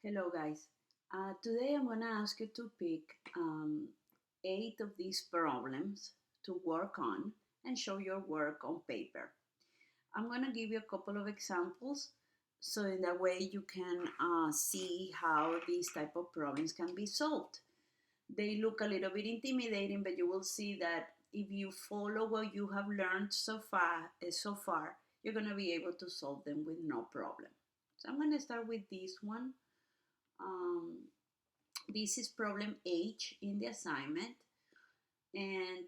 Hello, guys. Today I'm going to ask you to pick 8 of these problems to work on and show your work on paper. I'm going to give you a couple of examples so in that way you can see how these type of problems can be solved. They look a little bit intimidating, but you will see that if you follow what you have learned so far, you're going to be able to solve them with no problem. So I'm going to start with this one. Um, this is problem H in the assignment, and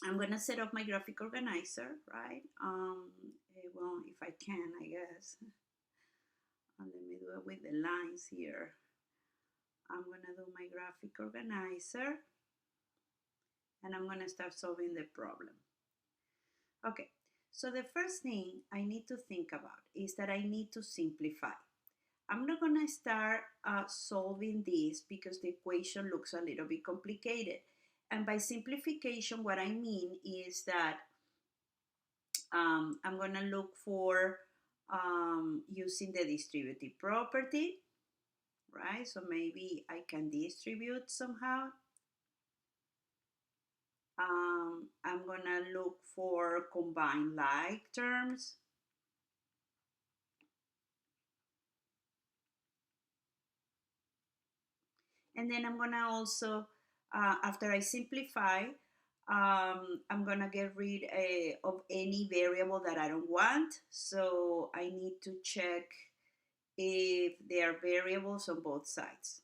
I'm gonna set up my graphic organizer, right? Well, if I can, I guess. Let me do it with the lines here. I'm gonna do my graphic organizer, and I'm gonna start solving the problem. Okay, so the first thing I need to think about is that I need to simplify. I'm not going to start solving this because the equation looks a little bit complicated. And by simplification, what I mean is that I'm going to look for using the distributive property, right? So maybe I can distribute somehow. I'm going to look for combined like terms. And then I'm going to also, after I simplify, I'm going to get rid of any variable that I don't want. So I need to check if there are variables on both sides.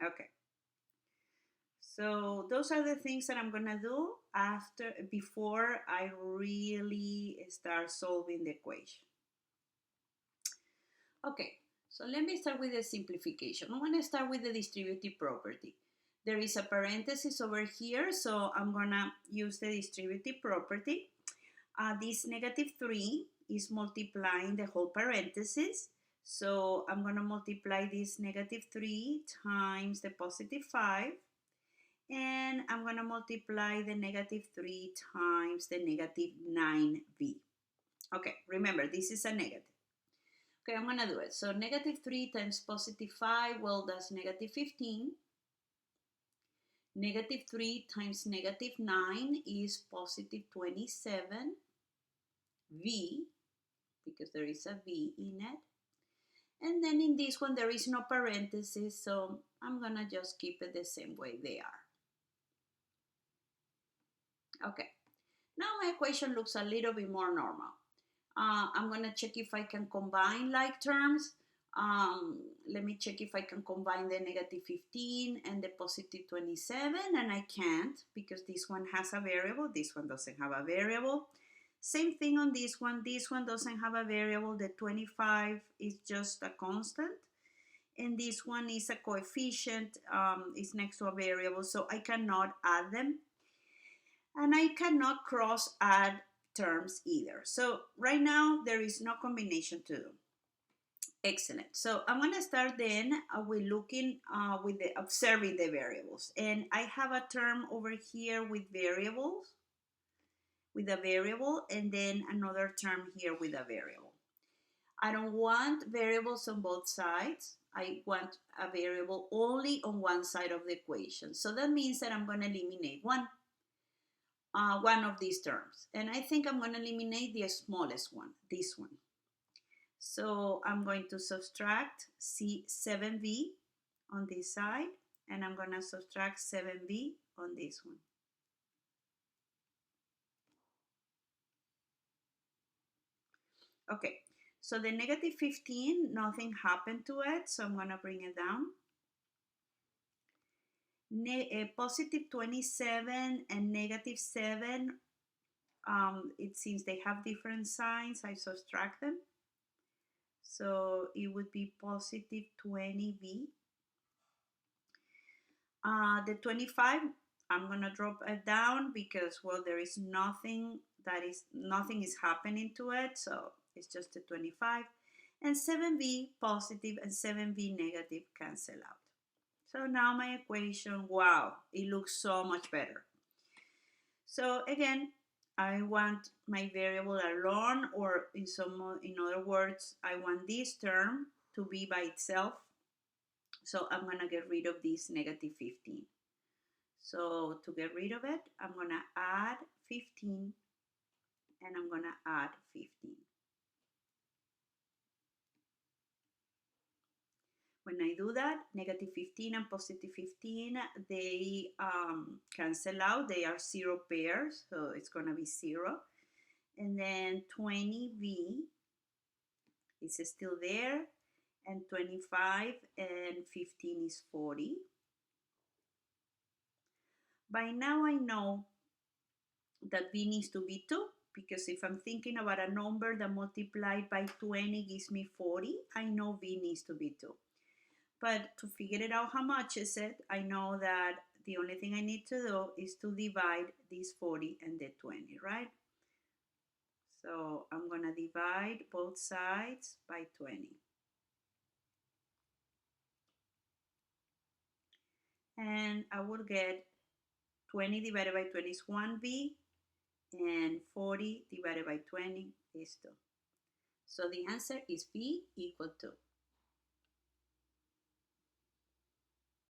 Okay. So those are the things that I'm going to do before I really start solving the equation. Okay, so let me start with the simplification. I'm going to start with the distributive property. There is a parenthesis over here, so I'm going to use the distributive property. This -3 is multiplying the whole parenthesis. So I'm going to multiply this -3 times the +5. And I'm going to multiply the -3 times the -9b. Okay, remember, this is a negative. Okay, I'm going to do it. So -3 times +5, well, that's -15. -3 times -9 is +27. V, because there is a V in it. And then in this one, there is no parenthesis, so I'm going to just keep it the same way they are. Okay, now my equation looks a little bit more normal. I'm going to check if I can combine like terms. Let me check if I can combine the -15 and the +27, and I can't because this one has a variable, this one doesn't have a variable. Same thing on this one doesn't have a variable, the 25 is just a constant, and this one is a coefficient, is next to a variable, so I cannot add them. And I cannot cross add terms either. So right now there is no combination to do. Excellent. So I'm going to start then with looking with the observing the variables. And I have a term over here with variables, with a variable, and then another term here with a variable. I don't want variables on both sides. I want a variable only on one side of the equation. So that means that I'm going to eliminate one of these terms. And I think I'm going to eliminate the smallest one, this one. So I'm going to subtract 7b on this side, and I'm going to subtract 7b on this one. Okay, so the -15, nothing happened to it, so I'm going to bring it down. +27 and -7, it seems they have different signs. I subtract them. So it would be +20b. The 25, I'm going to drop it down because, well, there is nothing is happening to it. So it's just a 25. And 7b positive and 7b negative cancel out. So now my equation, wow, it looks so much better. So again, I want my variable alone, or in other words, I want this term to be by itself. So I'm gonna get rid of this negative 15. So to get rid of it, I'm gonna add 15 and I'm gonna add 15. When I do that, negative 15 and positive 15, they cancel out. They are zero pairs, so it's gonna be 0. And then 20v is still there, and 25 and 15 is 40. By now I know that v needs to be 2, because if I'm thinking about a number that multiplied by 20 gives me 40, I know v needs to be 2. But to figure it out how much is it, I know that the only thing I need to do is to divide this 40 and the 20, right? So I'm going to divide both sides by 20. And I will get 20 divided by 20 is 1v, and 40 divided by 20 is 2. So the answer is v equal to